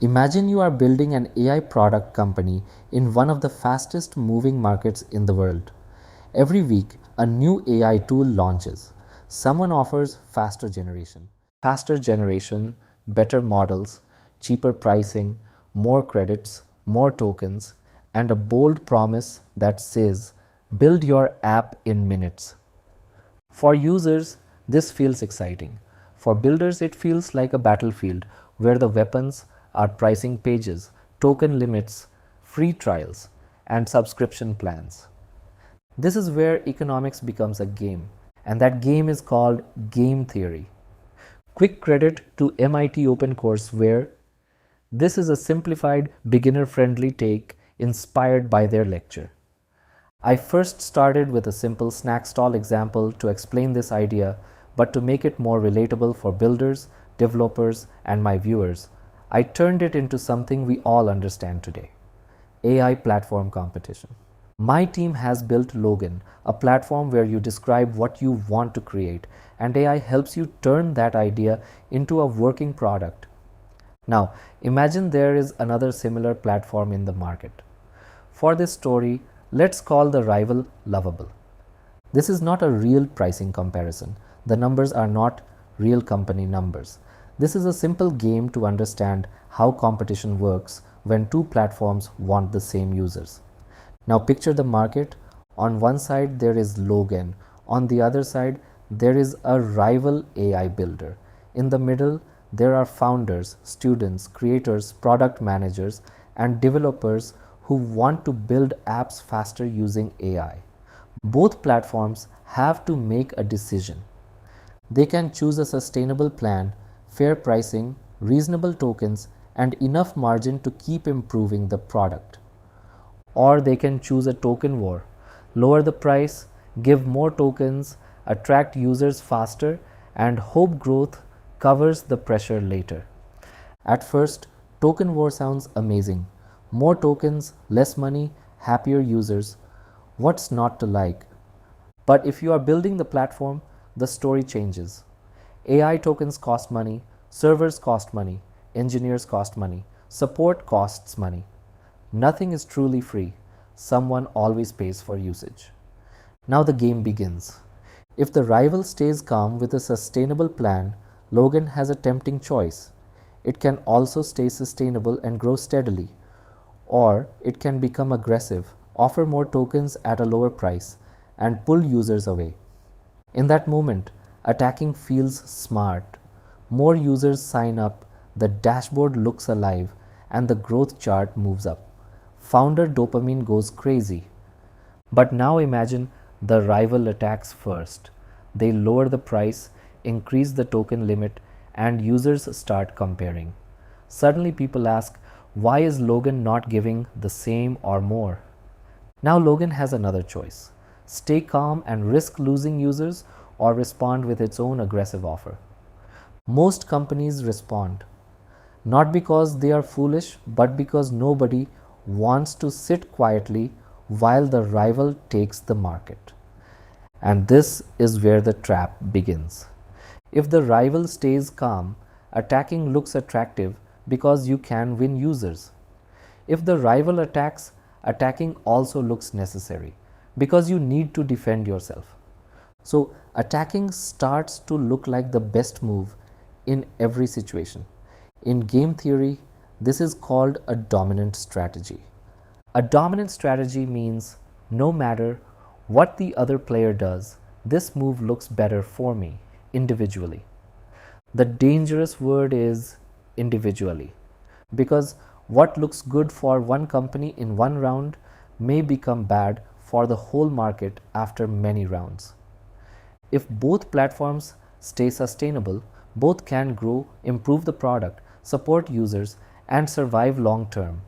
Imagine you are building an AI product company in one of the fastest moving markets in the world. Every week, a new AI tool launches. Someone offers faster generation, better models, cheaper pricing, more credits, more tokens, and a bold promise that says, build your app in minutes. For users, this feels exciting. For builders, it feels like a battlefield where the weapons are pricing pages, token limits, free trials, and subscription plans. This is where economics becomes a game, and that game is called game theory. Quick credit to MIT OpenCourseWare. This is a simplified, beginner-friendly take inspired by their lecture. I first started with a simple snack stall example to explain this idea, but to make it more relatable for builders, developers, and my viewers, I turned it into something we all understand today: AI platform competition. My team has built Logan, a platform where you describe what you want to create, and AI helps you turn that idea into a working product. Now, imagine there is another similar platform in the market. For this story, let's call the rival Lovable. This is not a real pricing comparison. The numbers are not real company numbers. This is a simple game to understand how competition works when two platforms want the same users. Now picture the market. On one side there is Logan. On the other side there is a rival AI builder. In the middle there are founders, students, creators, product managers, and developers who want to build apps faster using AI. Both platforms have to make a decision. They can choose a sustainable plan, fair pricing, reasonable tokens, and enough margin to keep improving the product. Or they can choose a token war, lower the price, give more tokens, attract users faster, and hope growth covers the pressure later. At first, token war sounds amazing. More tokens, less money, happier users. What's not to like? But if you are building the platform, the story changes. AI tokens cost money, servers cost money, engineers cost money, support costs money. Nothing is truly free. Someone always pays for usage. Now the game begins. If the rival stays calm with a sustainable plan, Logan has a tempting choice. It can also stay sustainable and grow steadily. Or it can become aggressive, offer more tokens at a lower price, and pull users away. In that moment, attacking feels smart. More users sign up, the dashboard looks alive, and the growth chart moves up. Founder dopamine goes crazy. But now imagine the rival attacks first. They lower the price, increase the token limit, and users start comparing. Suddenly people ask, why is Logan not giving the same or more? Now Logan has another choice: stay calm and risk losing users, or respond with its own aggressive offer. Most companies respond, not because they are foolish, but because nobody wants to sit quietly while the rival takes the market. And this is where the trap begins. If the rival stays calm, attacking looks attractive because you can win users. If the rival attacks, attacking also looks necessary because you need to defend yourself. So attacking starts to look like the best move in every situation. In game theory, this is called a dominant strategy. A dominant strategy means no matter what the other player does, this move looks better for me individually. The dangerous word is individually, because what looks good for one company in one round may become bad for the whole market after many rounds. If both platforms stay sustainable, both can grow, improve the product, support users, and survive long term.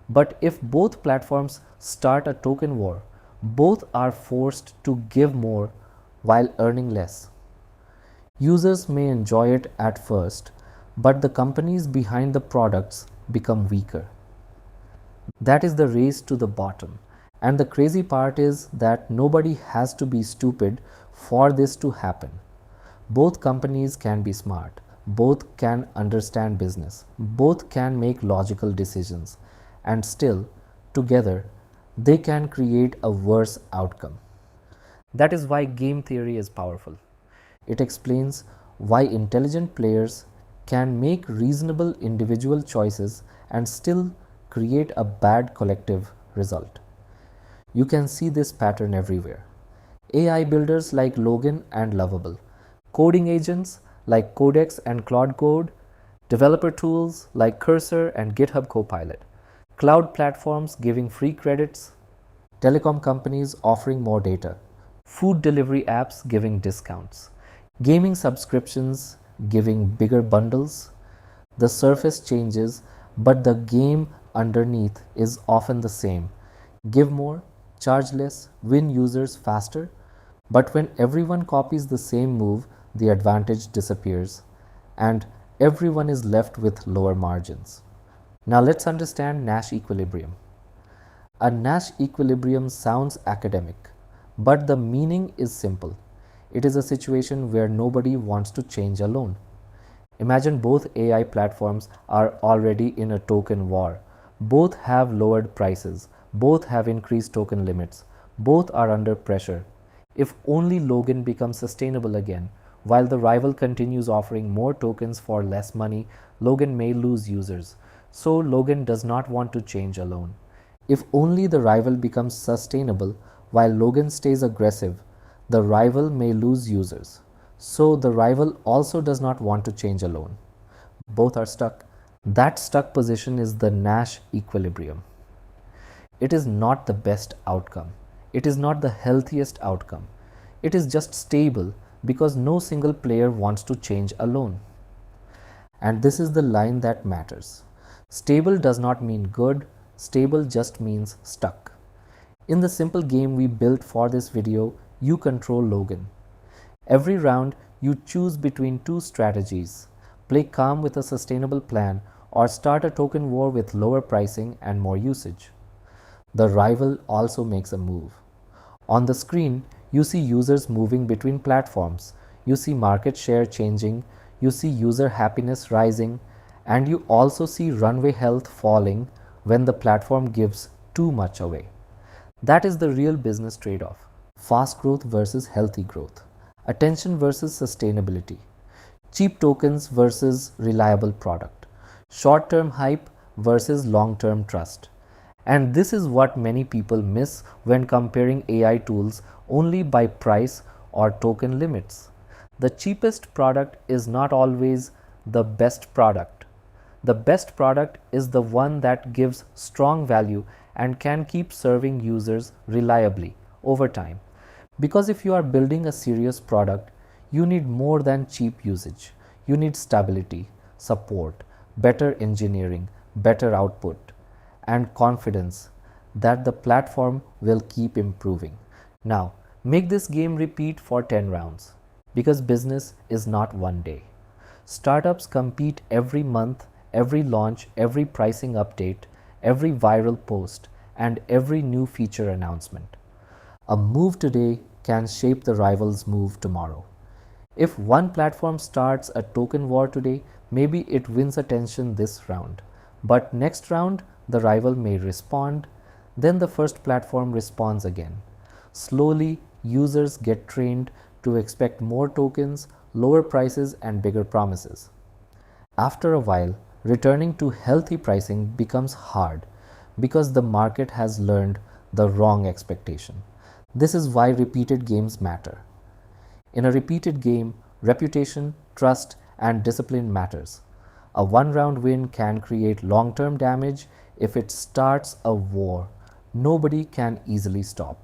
But if both platforms start a token war, both are forced to give more while earning less. Users may enjoy it at first, but the companies behind the products become weaker. That is the race to the bottom. And the crazy part is that nobody has to be stupid for this to happen. Both companies can be smart. both can understand business, both can make logical decisions, and still, together, they can create a worse outcome. That is why game theory is powerful. It explains why intelligent players can make reasonable individual choices and still create a bad collective result. You can see this pattern everywhere. AI builders like Logan and Lovable, coding agents like Codex and Claude Code, developer tools like Cursor and GitHub Copilot, cloud platforms giving free credits, telecom companies offering more data, food delivery apps giving discounts, gaming subscriptions giving bigger bundles. The surface changes, but the game underneath is often the same. Give more, charge less, win users faster. But when everyone copies the same move, the advantage disappears and everyone is left with lower margins. Now let's understand Nash equilibrium. A Nash equilibrium sounds academic, but the meaning is simple. It is a situation where nobody wants to change alone. Imagine both AI platforms are already in a token war. Both have lowered prices, both have increased token limits, both are under pressure. If only Logan becomes sustainable again, while the rival continues offering more tokens for less money, Logan may lose users. So Logan does not want to change alone. If only the rival becomes sustainable while Logan stays aggressive, the rival may lose users. So the rival also does not want to change alone. Both are stuck. That stuck position is the Nash equilibrium. It is not the best outcome. It is not the healthiest outcome. It is just stable because no single player wants to change alone. And this is the line that matters. Stable does not mean good, stable just means stuck. In the simple game we built for this video, you control Logan. Every round, you choose between two strategies: play calm with a sustainable plan or start a token war with lower pricing and more usage. The rival also makes a move. On the screen, you see users moving between platforms, you see market share changing, you see user happiness rising, and you also see runway health falling when the platform gives too much away. That is the real business trade-off: fast growth versus healthy growth, attention versus sustainability, cheap tokens versus reliable product, short-term hype versus long-term trust. And this is what many people miss when comparing AI tools only by price or token limits. The cheapest product is not always the best product. The best product is the one that gives strong value and can keep serving users reliably over time. Because if you are building a serious product, you need more than cheap usage. You need stability, support, better engineering, better output, and confidence that the platform will keep improving. Now, make this game repeat for 10 rounds, because business is not one day. Startups compete every month, every launch, every pricing update, every viral post, and every new feature announcement. A move today can shape the rival's move tomorrow. If one platform starts a token war today, maybe it wins attention this round. But next round, the rival may respond, then the first platform responds again. Slowly, users get trained to expect more tokens, lower prices, and bigger promises. After a while, returning to healthy pricing becomes hard because the market has learned the wrong expectation. This is why repeated games matter. In a repeated game, reputation, trust, and discipline matters. A one-round win can create long-term damage if it starts a war nobody can easily stop.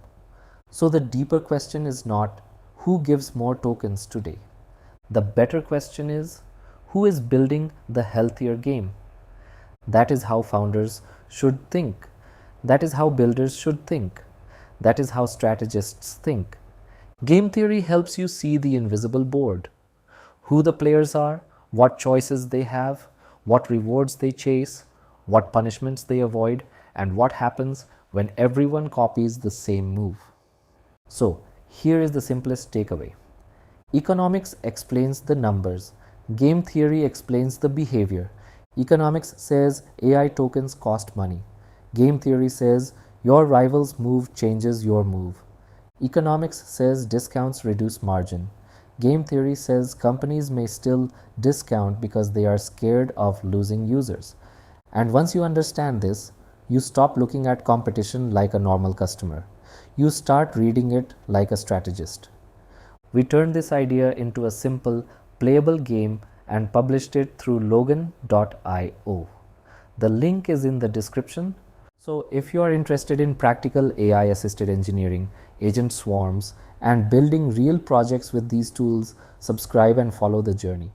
So the deeper question is not who gives more tokens today. The better question is who is building the healthier game. That is how founders should think. That is how builders should think. That is how strategists think. Game theory helps you see the invisible board: who the players are, what choices they have, what rewards they chase, what punishments they avoid, and what happens when everyone copies the same move. So, here is the simplest takeaway. Economics explains the numbers, Game theory explains the behavior. Economics says AI tokens cost money. Game theory says your rival's move changes your move. Economics says discounts reduce margin. Game theory says companies may still discount because they are scared of losing users. And once you understand this, you stop looking at competition like a normal customer. You start reading it like a strategist. We turned this idea into a simple, playable game and published it through Logan.io. The link is in the description. So, if you are interested in practical AI assisted engineering, agent swarms, and building real projects with these tools, subscribe and follow the journey.